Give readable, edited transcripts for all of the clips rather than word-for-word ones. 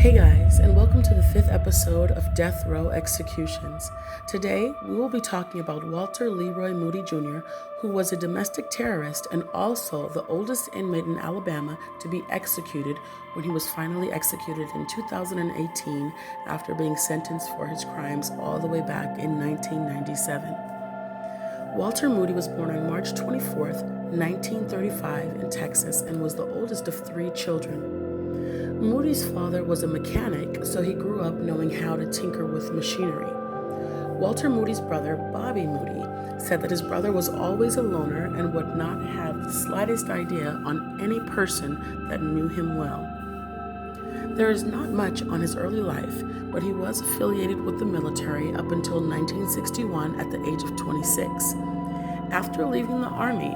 Hey guys, and welcome to the 5th episode of Death Row Executions. Today, we will be talking about Walter Leroy Moody Jr., who was a domestic terrorist and also the oldest inmate in Alabama to be executed when he was finally executed in 2018 after being sentenced for his crimes all the way back in 1997. Walter Moody was born on March 24th, 1935 in Texas and was the oldest of 3 children. Moody's father was a mechanic, so he grew up knowing how to tinker with machinery. Walter Moody's brother, Bobby Moody, said that his brother was always a loner and would not have the slightest idea on any person that knew him well. There is not much on his early life, but he was affiliated with the military up until 1961 at the age of 26. After leaving the Army,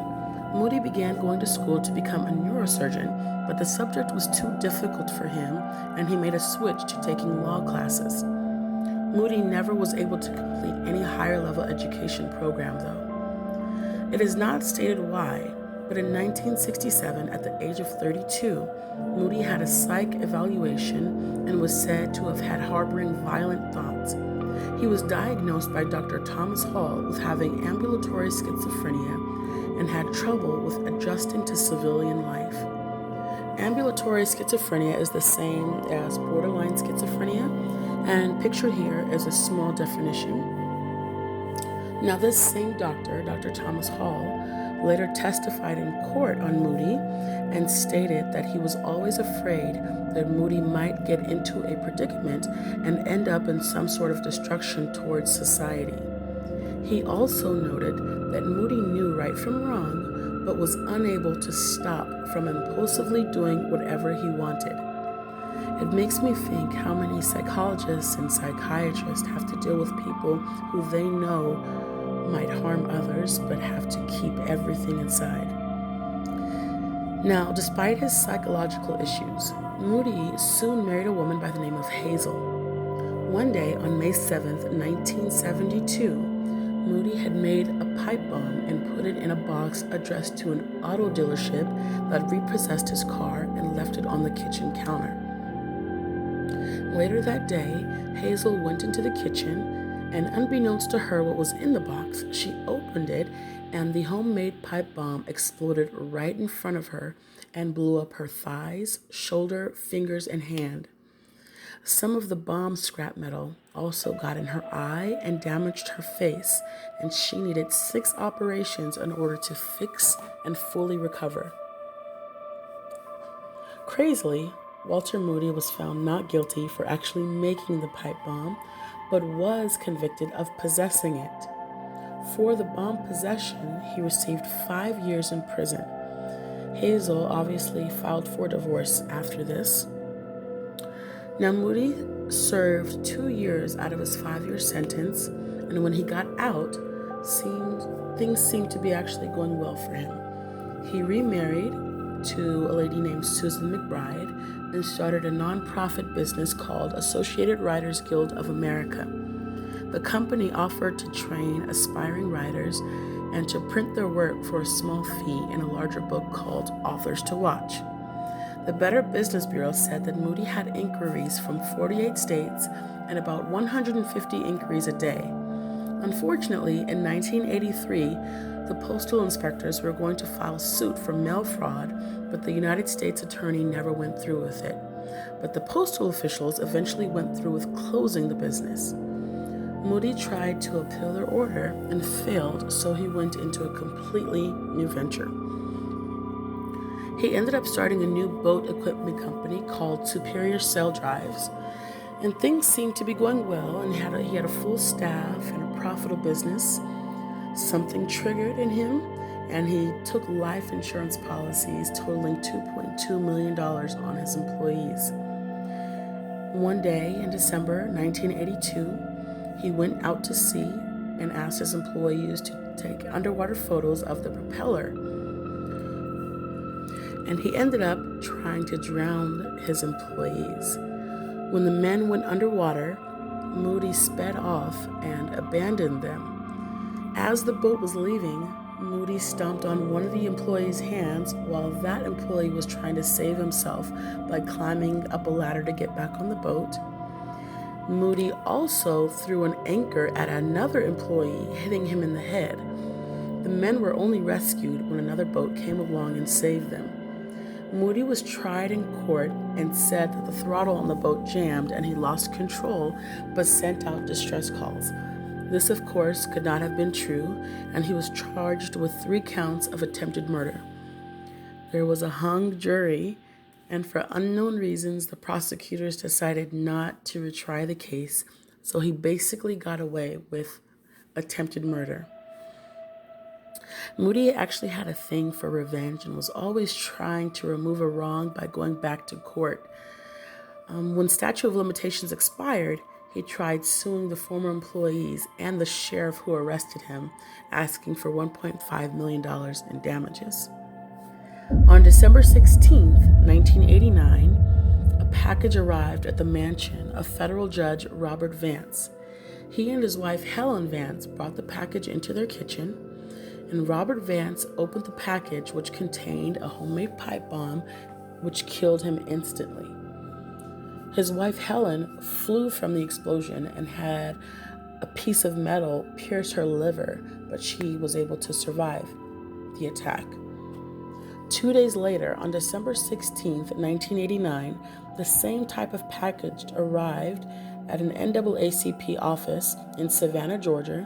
Moody began going to school to become a neurosurgeon, but the subject was too difficult for him, and he made a switch to taking law classes. Moody never was able to complete any higher-level education program, though. It is not stated why, but in 1967, at the age of 32, Moody had a psych evaluation and was said to have had harboring violent thoughts. He was diagnosed by Dr. Thomas Hall with having ambulatory schizophrenia and had trouble with adjusting to civilian life. Ambulatory schizophrenia is the same as borderline schizophrenia, and pictured here is a small definition. Now, this same doctor, Dr. Thomas Hall, later testified in court on Moody and stated that he was always afraid that Moody might get into a predicament and end up in some sort of destruction towards society. He also noted that Moody knew right from wrong, but was unable to stop from impulsively doing whatever he wanted. It makes me think how many psychologists and psychiatrists have to deal with people who they know might harm others, but have to keep everything inside. Now, despite his psychological issues, Moody soon married a woman by the name of Hazel. One day, on May 7th, 1972, Moody had made a pipe bomb and put it in a box addressed to an auto dealership that repossessed his car and left it on the kitchen counter. Later that day, Hazel went into the kitchen, and unbeknownst to her what was in the box, she opened it, and the homemade pipe bomb exploded right in front of her and blew up her thighs, shoulder, fingers, and hand. Some of the bomb scrap metal also got in her eye and damaged her face, and she needed 6 operations in order to fix and fully recover. Crazily, Walter Moody was found not guilty for actually making the pipe bomb, but was convicted of possessing it. For the bomb possession, he received 5 years in prison. Hazel obviously filed for divorce after this. Now, Moody served 2 years out of his 5-year sentence, and when he got out, things seemed to be actually going well for him. He remarried to a lady named Susan McBride and started a nonprofit business called Associated Writers Guild of America. The company offered to train aspiring writers and to print their work for a small fee in a larger book called Authors to Watch. The Better Business Bureau said that Moody had inquiries from 48 states and about 150 inquiries a day. Unfortunately, in 1983, the postal inspectors were going to file suit for mail fraud, but the United States attorney never went through with it. But the postal officials eventually went through with closing the business. Moody tried to appeal their order and failed, so he went into a completely new venture. He ended up starting a new boat equipment company called Superior Sail Drives, and things seemed to be going well, and he had a full staff and a profitable business. Something triggered in him, and he took life insurance policies totaling $2.2 million on his employees. One day in December 1982, he went out to sea and asked his employees to take underwater photos of the propeller. And he ended up trying to drown his employees. When the men went underwater, Moody sped off and abandoned them. As the boat was leaving, Moody stomped on one of the employee's hands while that employee was trying to save himself by climbing up a ladder to get back on the boat. Moody also threw an anchor at another employee, hitting him in the head. The men were only rescued when another boat came along and saved them. Moody was tried in court and said that the throttle on the boat jammed and he lost control, but sent out distress calls. This, of course, could not have been true, and he was charged with 3 counts of attempted murder. There was a hung jury, and for unknown reasons, the prosecutors decided not to retry the case, so he basically got away with attempted murder. Moody actually had a thing for revenge and was always trying to remove a wrong by going back to court. When statute of limitations expired, he tried suing the former employees and the sheriff who arrested him, asking for $1.5 million in damages. On December 16, 1989, a package arrived at the mansion of federal judge Robert Vance. He and his wife Helen Vance brought the package into their kitchen, and Robert Vance opened the package, which contained a homemade pipe bomb, which killed him instantly. His wife Helen flew from the explosion and had a piece of metal pierce her liver, but she was able to survive the attack. 2 days later, on December 16, 1989, the same type of package arrived at an NAACP office in Savannah, Georgia,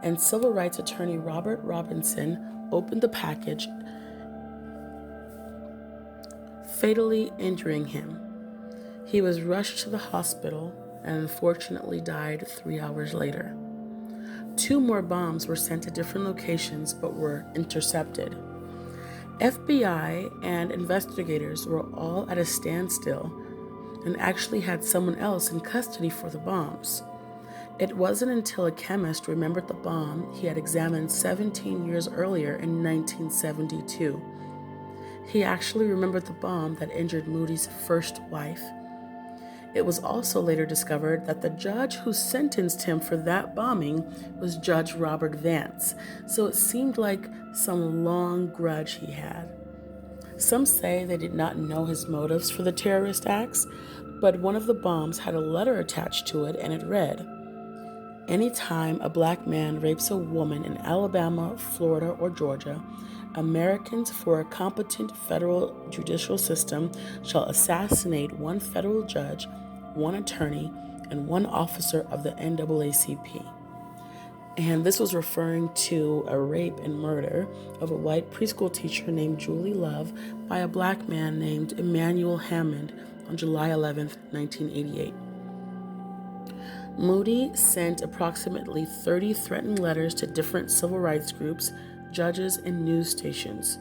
and civil rights attorney Edwina Robinson opened the package, fatally injuring him. He was rushed to the hospital and unfortunately died 3 hours later. 2 more bombs were sent to different locations but were intercepted. FBI and investigators were all at a standstill and actually had someone else in custody for the bombs. It wasn't until a chemist remembered the bomb he had examined 17 years earlier in 1972. He actually remembered the bomb that injured Moody's first wife. It was also later discovered that the judge who sentenced him for that bombing was Judge Robert Vance, so it seemed like some long grudge he had. Some say they did not know his motives for the terrorist acts, but one of the bombs had a letter attached to it, and it read, "Anytime a black man rapes a woman in Alabama, Florida, or Georgia, Americans for a competent federal judicial system shall assassinate 1 federal judge, 1 attorney, and 1 officer of the NAACP." And this was referring to a rape and murder of a white preschool teacher named Julie Love by a black man named Emmanuel Hammond on July 11, 1988. Moody sent approximately 30 threatening letters to different civil rights groups, judges, and news stations.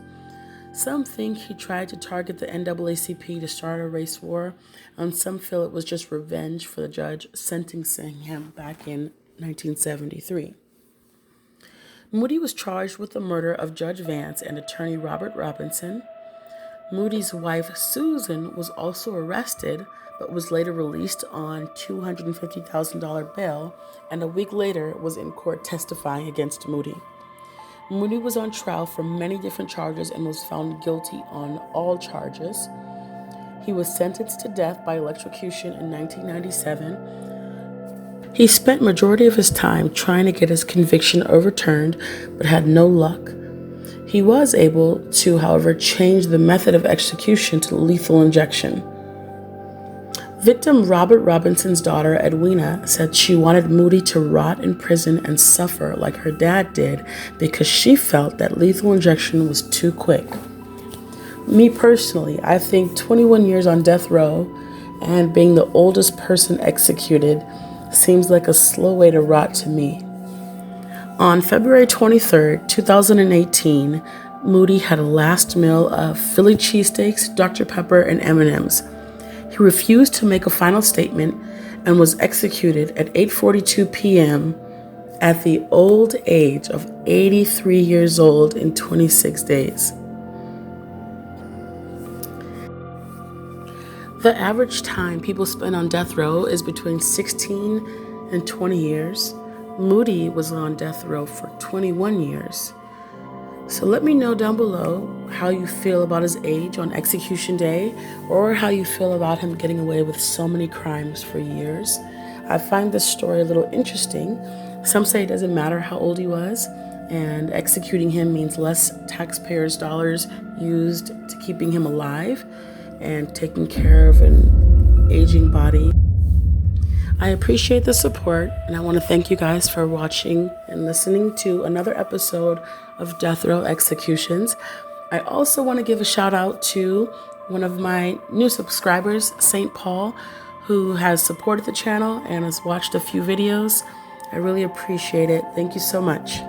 Some think he tried to target the NAACP to start a race war, and some feel it was just revenge for the judge sentencing him back in 1973. Moody was charged with the murder of Judge Vance and attorney Edwina Robinson. Moody's wife Susan was also arrested, but was later released on $250,000 bail, and a week later was in court testifying against Moody. Moody was on trial for many different charges and was found guilty on all charges. He was sentenced to death by electrocution in 1997. He spent majority of his time trying to get his conviction overturned, but had no luck. He was able to, however, change the method of execution to lethal injection. Victim Edwina Robinson's daughter, Edwina, said she wanted Moody to rot in prison and suffer like her dad did because she felt that lethal injection was too quick. Me personally, I think 21 years on death row and being the oldest person executed seems like a slow way to rot to me. On February 23, 2018, Moody had a last meal of Philly cheesesteaks, Dr. Pepper, and M&Ms. He refused to make a final statement and was executed at 8:42 p.m. at the old age of 83 years old in 26 days. The average time people spend on death row is between 16 and 20 years. Moody was on death row for 21 years. So let me know down below how you feel about his age on execution day, or how you feel about him getting away with so many crimes for years. I find this story a little interesting. Some say it doesn't matter how old he was, and executing him means less taxpayers' dollars used to keeping him alive and taking care of an aging body. I appreciate the support, and I want to thank you guys for watching and listening to another episode of Death Row Executions. I also want to give a shout out to one of my new subscribers, St. Paul, who has supported the channel and has watched a few videos. I really appreciate it. Thank you so much.